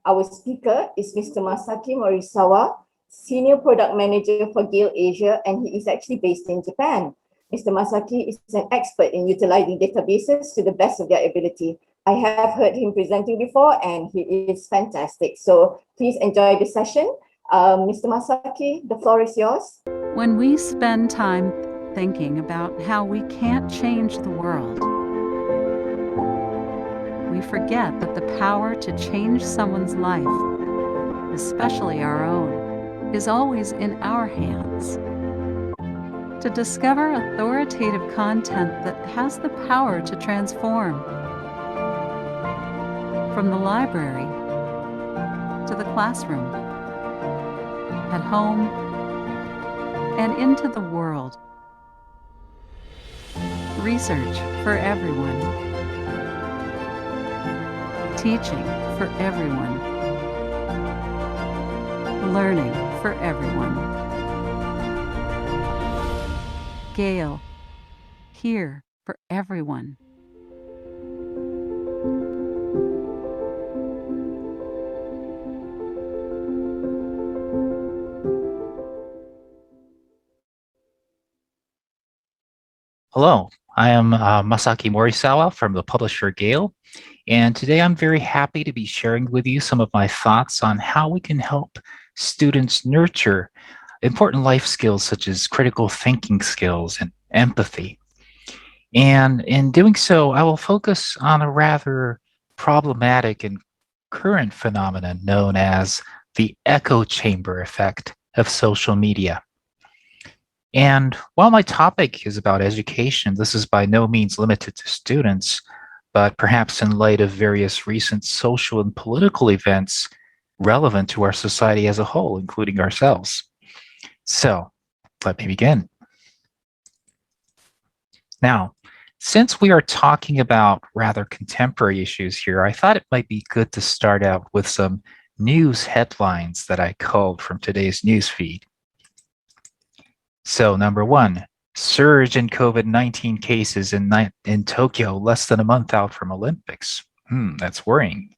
Our speaker is Mr. Masaki Morisawa, Senior Product Manager for Gale Asia, and he is actually based in Japan. Mr. Masaki is an expert in utilizing databases to the best of their ability. I have heard him presenting before, and he is fantastic. So please enjoy the session. Mr. Masaki, the floor is yours. When we spend time thinking about how we can't change the world, we forget that the power to change someone's life, especially our own, is always in our hands. To discover authoritative content that has the power to transform, from the library to the classroom, at home, and into the world. Research for everyone. Teaching for everyone. Learning for everyone. Gale, here for everyone. Hello, I am Masaki Morisawa from the publisher Gale, and today I'm very happy to be sharing with you some of my thoughts on how we can help students nurture important life skills such as critical thinking skills and empathy. And in doing so, I will focus on a rather problematic and current phenomenon known as the echo chamber effect of social media. And while my topic is about education, this is by no means limited to students, but perhaps in light of various recent social and political events relevant to our society as a whole, including ourselves. So, let me begin. Now, since we are talking about rather contemporary issues here, I thought it might be good to start out with some news headlines that I culled from today's news feed. So, number one, surge in COVID-19 cases in Tokyo less than a month out from Olympics. That's worrying.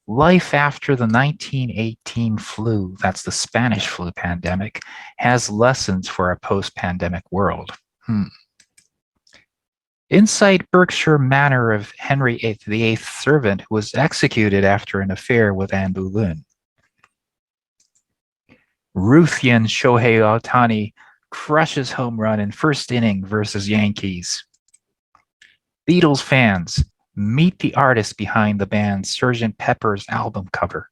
Life after the 1918 flu, that's the Spanish flu pandemic, has lessons for a post-pandemic world. Inside Berkshire Manor of Henry VIII's servant who was executed after an affair with Anne Boleyn. Ruthian Shohei Ohtani crushes home run in first inning versus Yankees. Beatles fans meet the artist behind the band Sgt. Pepper's album cover.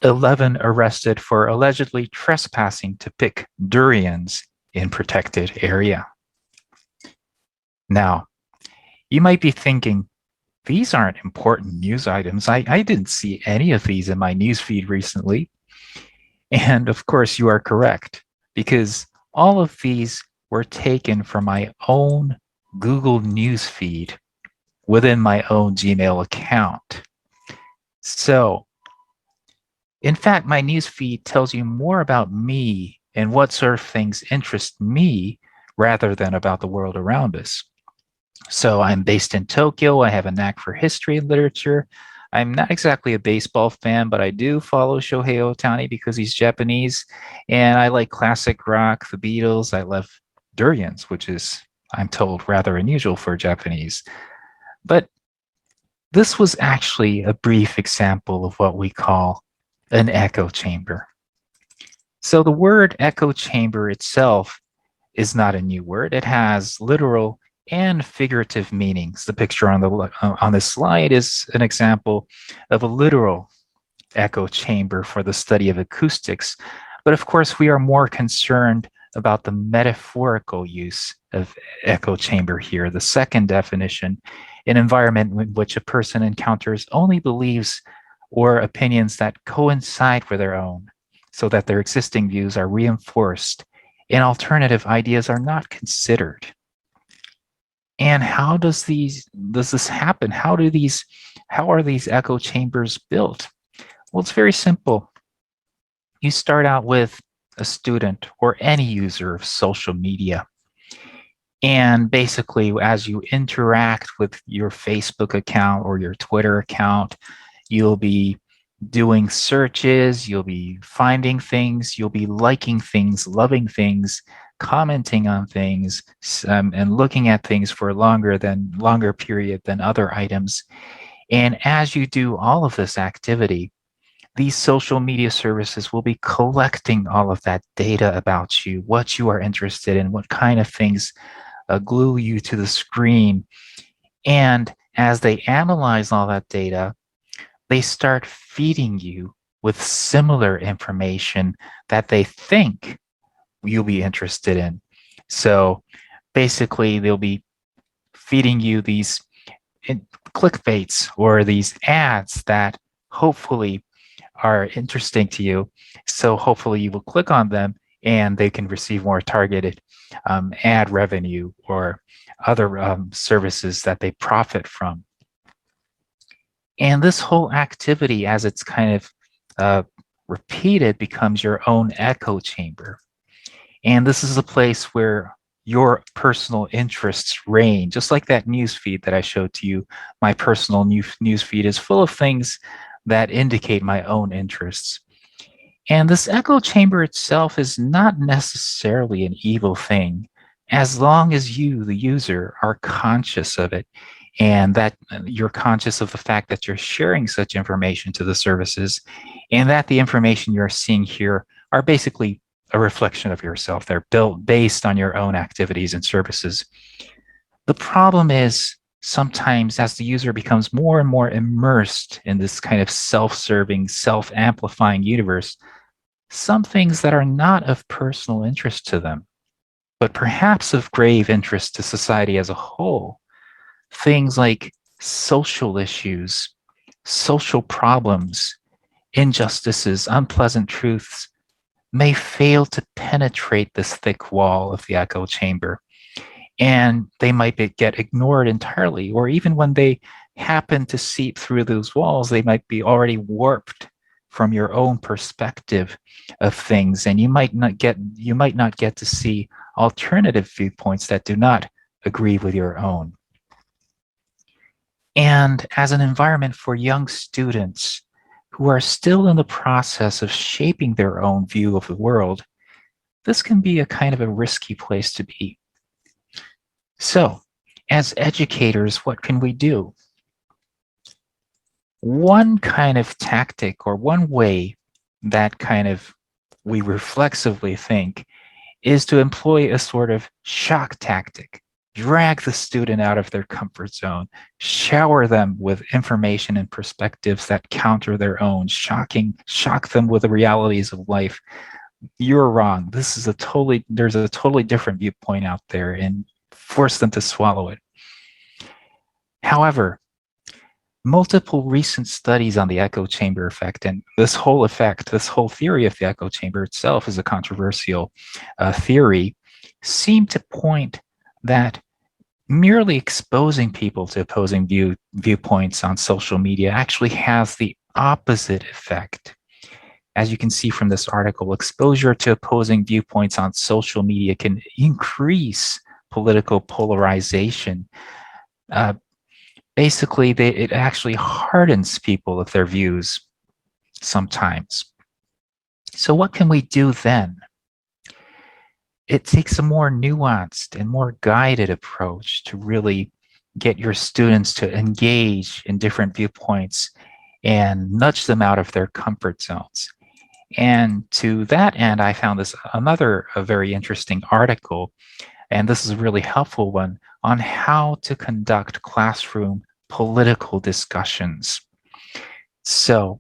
11 arrested for allegedly trespassing to pick durians in protected area. Now, you might be thinking, these aren't important news items. I didn't see any of these in my newsfeed recently. And of course, you are correct, because all of these were taken from my own Google News feed within my own Gmail account. So, in fact, my news feed tells you more about me and what sort of things interest me rather than about the world around us. So I'm based in Tokyo. I have a knack for history and literature. I'm not exactly a baseball fan, but I do follow Shohei Ohtani because he's Japanese. And I like classic rock, the Beatles. I love durians, which is, I'm told, rather unusual for Japanese. But this was actually a brief example of what we call an echo chamber. So the word echo chamber itself is not a new word. It has literal and figurative meanings. The picture on this slide is an example of a literal echo chamber for the study of acoustics. But of course, we are more concerned about the metaphorical use of echo chamber here. The second definition, an environment in which a person encounters only beliefs or opinions that coincide with their own, so that their existing views are reinforced and alternative ideas are not considered. And how does this happen? How are these echo chambers built? Well, it's very simple. You start out with a student or any user of social media. And basically, as you interact with your Facebook account or your Twitter account, you'll be doing searches, you'll be finding things, you'll be liking things, loving things, commenting on things, and looking at things for a longer period than other items. And as you do all of this activity, these social media services will be collecting all of that data about you, what you are interested in, what kind of things glue you to the screen. And as they analyze all that data, they start feeding you with similar information that they think you'll be interested in. So basically, they'll be feeding you these clickbaits or these ads that hopefully are interesting to you. So hopefully you will click on them and they can receive more targeted ad revenue or other services that they profit from. And this whole activity, as it's kind of repeated, becomes your own echo chamber. And this is a place where your personal interests reign. Just like that news feed that I showed to you, my personal news feed is full of things that indicate my own interests. And this echo chamber itself is not necessarily an evil thing, as long as you, the user, are conscious of it and that you're conscious of the fact that you're sharing such information to the services and that the information you're seeing here are basically a reflection of yourself. They're built based on your own activities and services. The problem is sometimes as the user becomes more and more immersed in this kind of self-serving, self-amplifying universe, some things that are not of personal interest to them, but perhaps of grave interest to society as a whole, things like social issues, social problems, injustices, unpleasant truths, may fail to penetrate this thick wall of the echo chamber. And they might get ignored entirely, or even when they happen to seep through those walls, they might be already warped from your own perspective of things, and you might not get to see alternative viewpoints that do not agree with your own. And as an environment for young students who are still in the process of shaping their own view of the world, this can be a kind of a risky place to be. So, as educators, what can we do? One kind of tactic or one way that kind of we reflexively think is to employ a sort of shock tactic. Drag the student out of their comfort zone, shower them with information and perspectives that counter their own, shock them with the realities of life. You're wrong. There's a totally different viewpoint out there, and force them to swallow it. However, multiple recent studies on the echo chamber effect, and this whole theory of the echo chamber itself is a controversial theory, seem to point that merely exposing people to opposing viewpoints on social media actually has the opposite effect. As you can see from this article, exposure to opposing viewpoints on social media can increase political polarization. Basically, it actually hardens people of their views sometimes. So what can we do then? It takes a more nuanced and more guided approach to really get your students to engage in different viewpoints and nudge them out of their comfort zones. And to that end, I found a very interesting article, and this is a really helpful one, on how to conduct classroom political discussions. So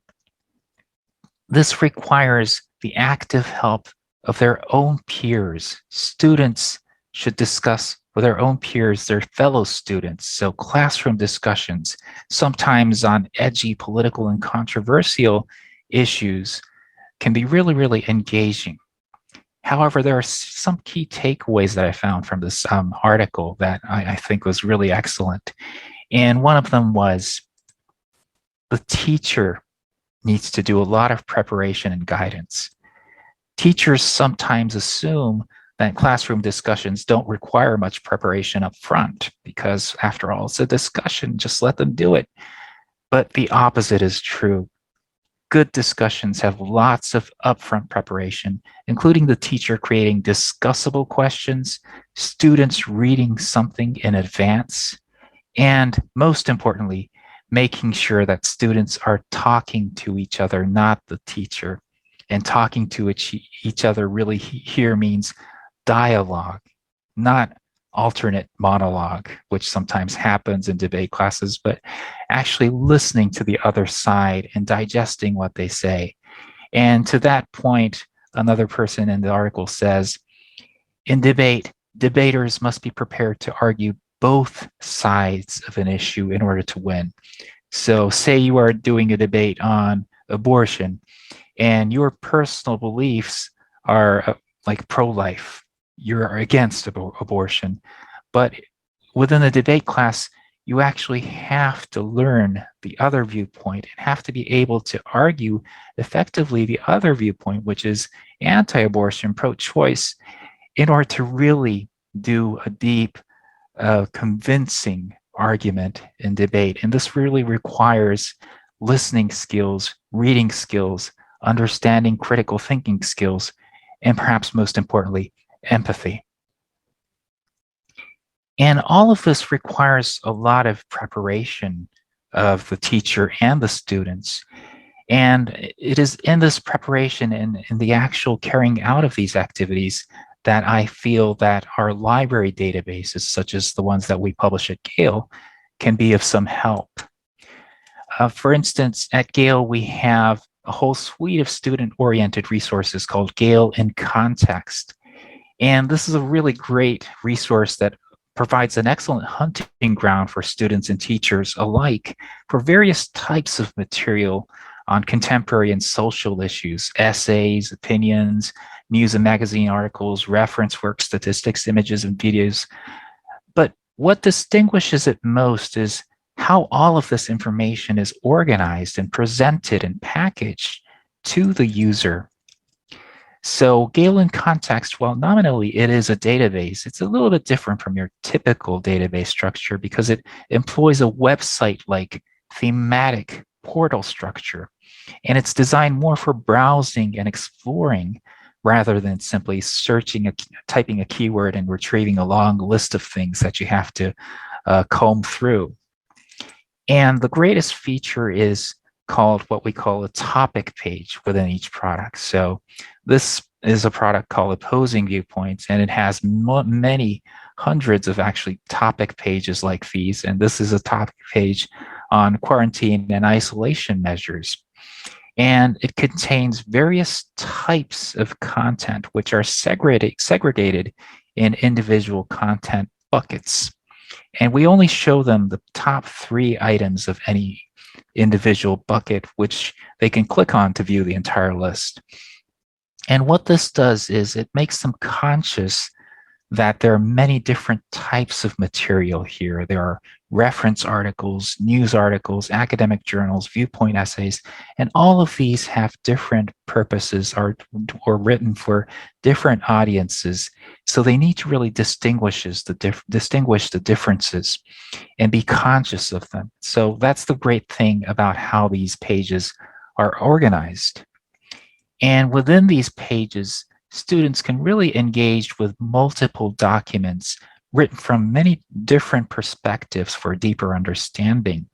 this requires the active help of their own peers. Students should discuss with their own peers, their fellow students. So classroom discussions, sometimes on edgy political and controversial issues, can be really, really engaging. However, there are some key takeaways that I found from this article that I think was really excellent. And one of them was the teacher needs to do a lot of preparation and guidance. Teachers sometimes assume that classroom discussions don't require much preparation up front because, after all, it's a discussion. Just let them do it. But the opposite is true. Good discussions have lots of upfront preparation, including the teacher creating discussable questions, students reading something in advance, and most importantly, making sure that students are talking to each other, not the teacher. And talking to each other really here means dialogue, not alternate monologue, which sometimes happens in debate classes, but actually listening to the other side and digesting what they say. And to that point, another person in the article says, in debate, debaters must be prepared to argue both sides of an issue in order to win. So say you are doing a debate on abortion and your personal beliefs are like pro-life. You're against abortion. But within a debate class, you actually have to learn the other viewpoint and have to be able to argue effectively the other viewpoint, which is anti-abortion, pro-choice, in order to really do a deep, convincing argument in debate. And this really requires listening skills, reading skills, understanding critical thinking skills, and perhaps most importantly, empathy. And all of this requires a lot of preparation of the teacher and the students. And it is in this preparation and in the actual carrying out of these activities that I feel that our library databases, such as the ones that we publish at Gale, can be of some help. For instance, at Gale, we have a whole suite of student-oriented resources called Gale in Context. And this is a really great resource that provides an excellent hunting ground for students and teachers alike for various types of material on contemporary and social issues, essays, opinions, news and magazine articles, reference work, statistics, images, and videos. But what distinguishes it most is how all of this information is organized and presented and packaged to the user. So Gale in Context, while nominally it is a database, it's a little bit different from your typical database structure because it employs a website-like thematic portal structure. And it's designed more for browsing and exploring rather than simply searching, typing a keyword and retrieving a long list of things that you have to comb through. And the greatest feature is called what we call a topic page within each product. So this is a product called Opposing Viewpoints, and it has many hundreds of actually topic pages like these. And this is a topic page on quarantine and isolation measures. And it contains various types of content, which are segregated in individual content buckets. And we only show them the top 3 items of any individual bucket, which they can click on to view the entire list. And what this does is it makes them conscious that there are many different types of material here. There are reference articles, news articles, academic journals, viewpoint essays, and all of these have different purposes or written for different audiences. So they need to really distinguish the differences and be conscious of them. So that's the great thing about how these pages are organized. And within these pages, students can really engage with multiple documents written from many different perspectives for deeper understanding.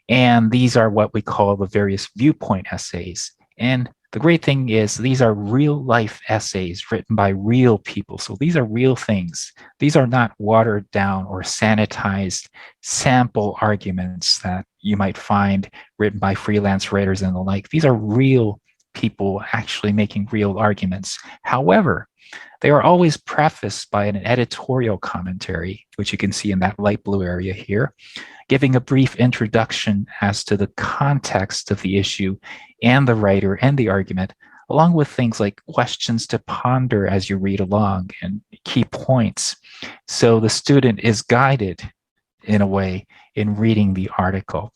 And these are what we call the various viewpoint essays. And the great thing is these are real life essays written by real people. So these are real things. These are not watered down or sanitized sample arguments that you might find written by freelance writers and the like. These are real people actually making real arguments. However, they are always prefaced by an editorial commentary, which you can see in that light blue area here, giving a brief introduction as to the context of the issue and the writer and the argument, along with things like questions to ponder as you read along and key points. So the student is guided in a way in reading the article.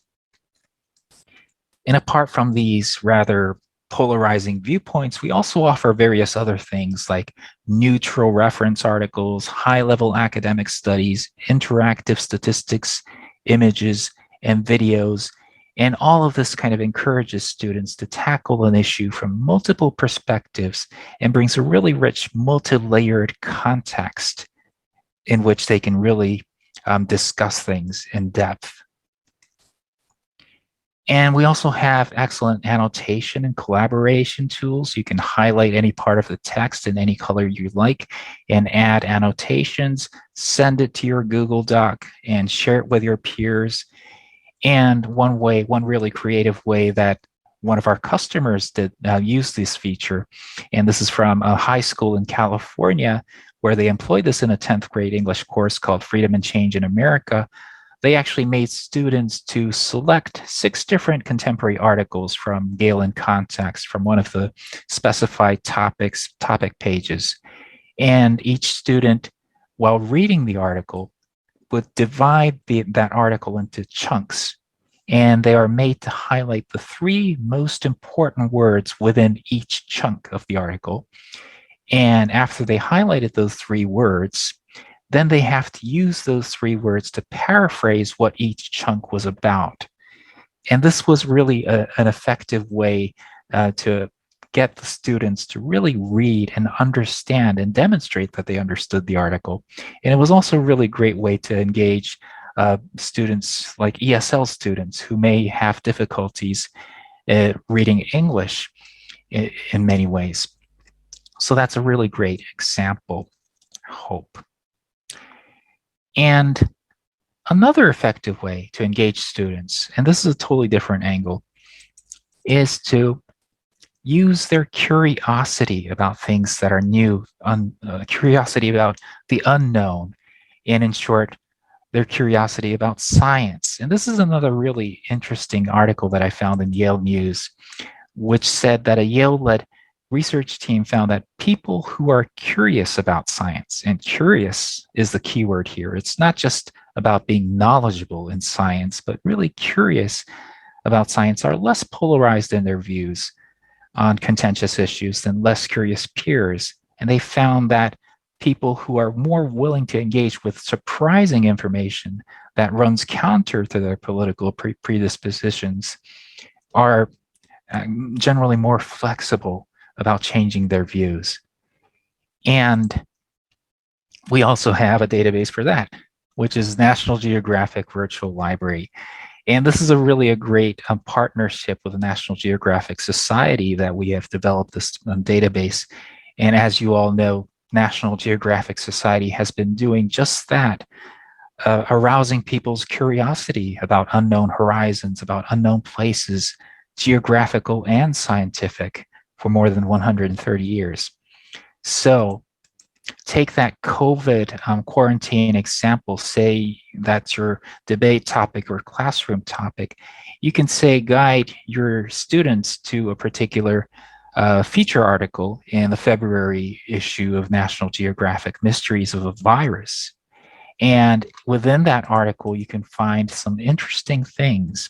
And apart from these rather polarizing viewpoints, we also offer various other things like neutral reference articles, high-level academic studies, interactive statistics, images, and videos. And all of this kind of encourages students to tackle an issue from multiple perspectives and brings a really rich, multi-layered context in which they can really discuss things in depth. And we also have excellent annotation and collaboration tools. You can highlight any part of the text in any color you like and add annotations, send it to your Google Doc, and share it with your peers. And one really creative way that one of our customers did use this feature, and this is from a high school in California, where they employed this in a 10th grade English course called Freedom and Change in America. They actually made students to select 6 different contemporary articles from Gale in Context from one of the specified topic pages. And each student, while reading the article, would divide that article into chunks. And they are made to highlight the 3 most important words within each chunk of the article. And after they highlighted those 3 words, then they have to use those 3 words to paraphrase what each chunk was about. And this was really an effective way to get the students to really read and understand and demonstrate that they understood the article. And it was also a really great way to engage students like ESL students who may have difficulties reading English in many ways. So that's a really great example, I hope. And another effective way to engage students, and this is a totally different angle, is to use their curiosity about things that are new, curiosity about the unknown, and in short, their curiosity about science. And this is another really interesting article that I found in Yale News, which said that a Yale-led research team found that people who are curious about science, and curious is the key word here, it's not just about being knowledgeable in science, but really curious about science, are less polarized in their views on contentious issues than less curious peers. And they found that people who are more willing to engage with surprising information that runs counter to their political predispositions are generally more flexible about changing their views. And we also have a database for that, which is National Geographic Virtual Library. And this is a great partnership with the National Geographic Society that we have developed this database. And as you all know, National Geographic Society has been doing just that, arousing people's curiosity about unknown horizons, about unknown places, geographical and scientific, for more than 130 years. So take that COVID quarantine example, say that's your debate topic or classroom topic. You can say guide your students to a particular feature article in the February issue of National Geographic, Mysteries of a Virus. And within that article, you can find some interesting things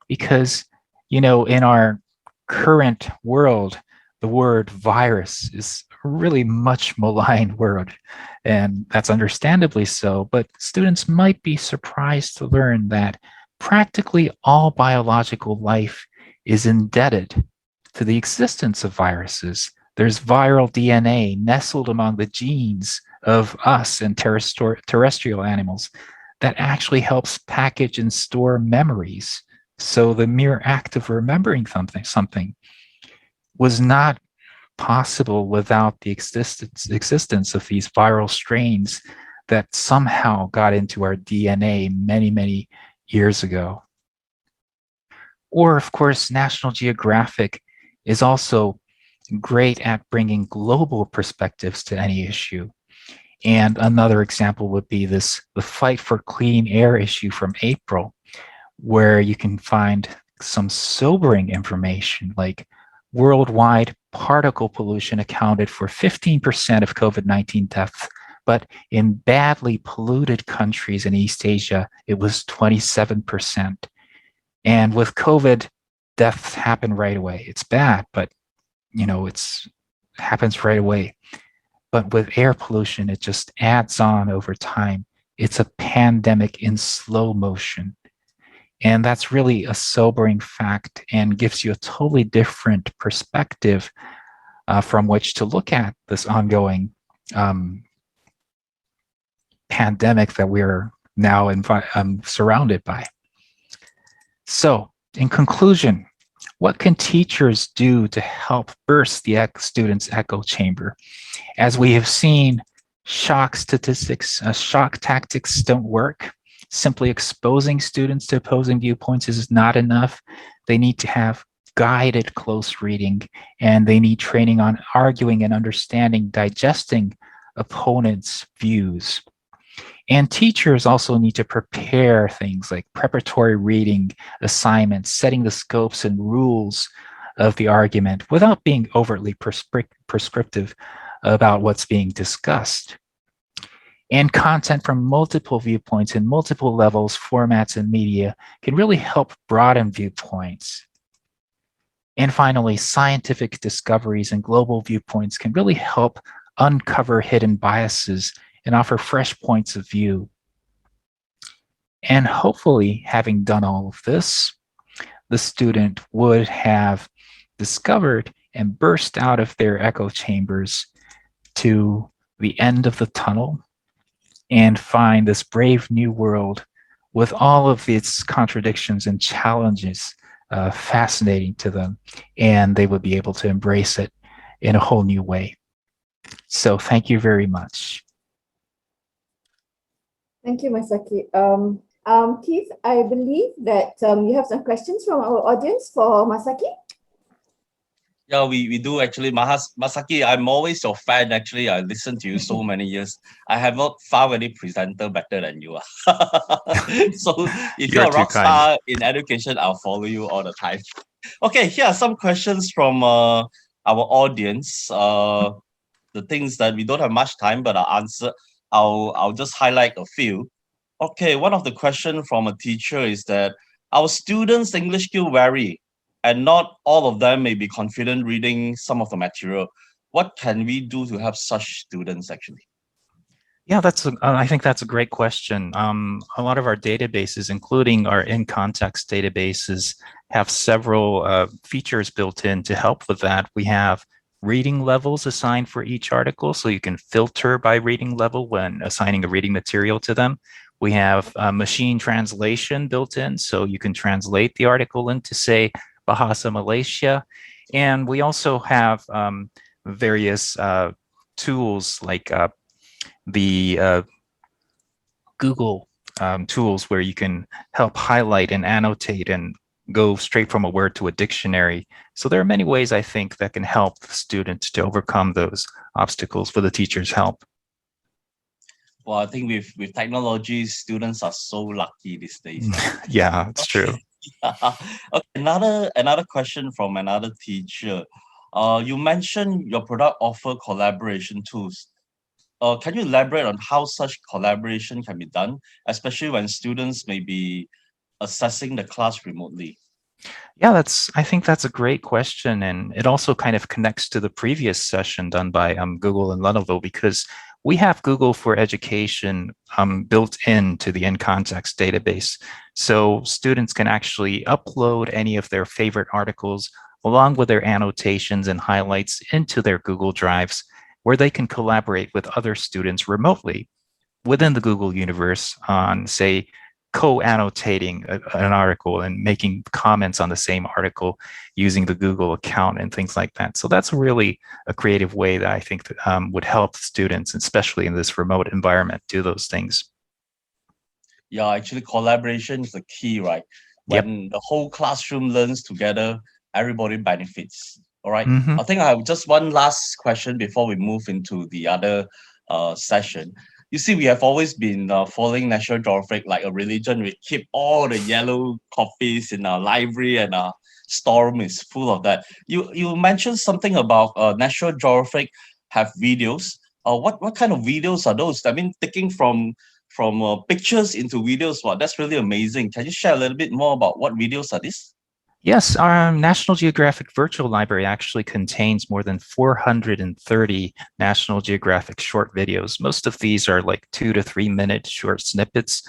because, you know, in our current world, the word virus is a really much maligned word, and that's understandably so, but students might be surprised to learn that practically all biological life is indebted to the existence of viruses. There's viral DNA nestled among the genes of us and terrestrial animals that actually helps package and store memories. So the mere act of remembering something was not possible without the existence of these viral strains that somehow got into our DNA many, many years ago. Or, of course, National Geographic is also great at bringing global perspectives to any issue. And another example would be the Fight for Clean Air issue from April, where you can find some sobering information like worldwide particle pollution accounted for 15% of COVID-19 deaths, but in badly polluted countries in East Asia, it was 27%. And with COVID, deaths happen right away. It's bad, but it's happens right away. But with air pollution, it just adds on over time. It's a pandemic in slow motion. And that's really a sobering fact and gives you a totally different perspective from which to look at this ongoing pandemic that we're now surrounded by. So, in conclusion, what can teachers do to help burst the students' echo chamber? As we have seen, shock tactics don't work. Simply exposing students to opposing viewpoints is not enough. They need to have guided close reading, and they need training on arguing and understanding, digesting opponents' views. And teachers also need to prepare things like preparatory reading, assignments, setting the scopes and rules of the argument without being overtly prescriptive about what's being discussed. And content from multiple viewpoints in multiple levels, formats, and media can really help broaden viewpoints. And finally, scientific discoveries and global viewpoints can really help uncover hidden biases and offer fresh points of view. And hopefully, having done all of this, the student would have discovered and burst out of their echo chambers to the end of the tunnel and find this brave new world with all of its contradictions and challenges fascinating to them, and they would be able to embrace it in a whole new way. So thank you very much. Thank you, Masaki. Keith, I believe that you have some questions from our audience for Masaki. Yeah, we do actually. Masaki, I'm always your fan. Actually, I listened to you so many years. I have not found any presenter better than you are. So if you're a rock star in education, I'll follow you all the time. Okay, here are some questions from our audience. The things that we don't have much time, but I'll just highlight a few. Okay, one of the questions from a teacher is that our students' English skill vary, and not all of them may be confident reading some of the material. What can we do to help such students actually? Yeah, I think that's a great question. A lot of our databases, including our in-context databases, have several features built in to help with that. We have reading levels assigned for each article, so you can filter by reading level when assigning a reading material to them. We have machine translation built in, so you can translate the article into, say, Bahasa Malaysia. And we also have various tools like the Google tools where you can help highlight and annotate and go straight from a word to a dictionary. So there are many ways, I think, that can help the students to overcome those obstacles for the teacher's help. Well, I think with technology, students are so lucky these days. Yeah, it's true. Okay, another question from another teacher. You mentioned your product offer collaboration tools. Can you elaborate on how such collaboration can be done, especially when students may be assessing the class remotely? Yeah, I think that's a great question. And it also kind of connects to the previous session done by Google and Lenovo, because we have Google for Education built into the in-context database. So students can actually upload any of their favorite articles along with their annotations and highlights into their Google Drives, where they can collaborate with other students remotely within the Google universe on, say, co-annotating an article and making comments on the same article using the Google account and things like that. So that's really a creative way that I think that, would help students, especially in this remote environment, do those things. Yeah, actually collaboration is the key, right? When the whole classroom learns together, everybody benefits. All right. I think I have just one last question before we move into the other session. You see, we have always been following National Geographic like a religion. We keep all the yellow copies in our library, and our storeroom is full of that. You mentioned something about National Geographic have videos. What kind of videos are those? I mean, taking from pictures into videos. Wow, that's really amazing. Can you share a little bit more about what videos are these? Yes, our National Geographic Virtual Library actually contains more than 430 National Geographic short videos. Most of these are like 2 to 3 minute short snippets,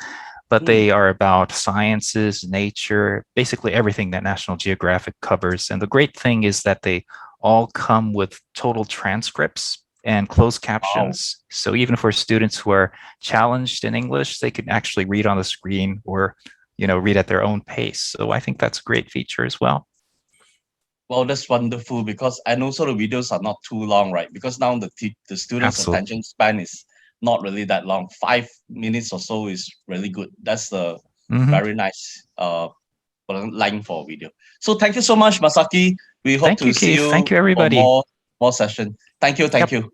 but they are about sciences, nature, basically everything that National Geographic covers. And the great thing is that they all come with total transcripts and closed captions. So even for students who are challenged in English, they can actually read on the screen or read at their own pace. So I think that's a great feature as well. Well, that's wonderful because, and also the videos are not too long, right? Because now the students' Absolutely. attention span is not really that long. 5 minutes or so is really good. That's the very nice length for video. So thank you so much, Masaki. We hope Thank to you, see Keith. you Thank you, for everybody. more session. Thank you. Thank you.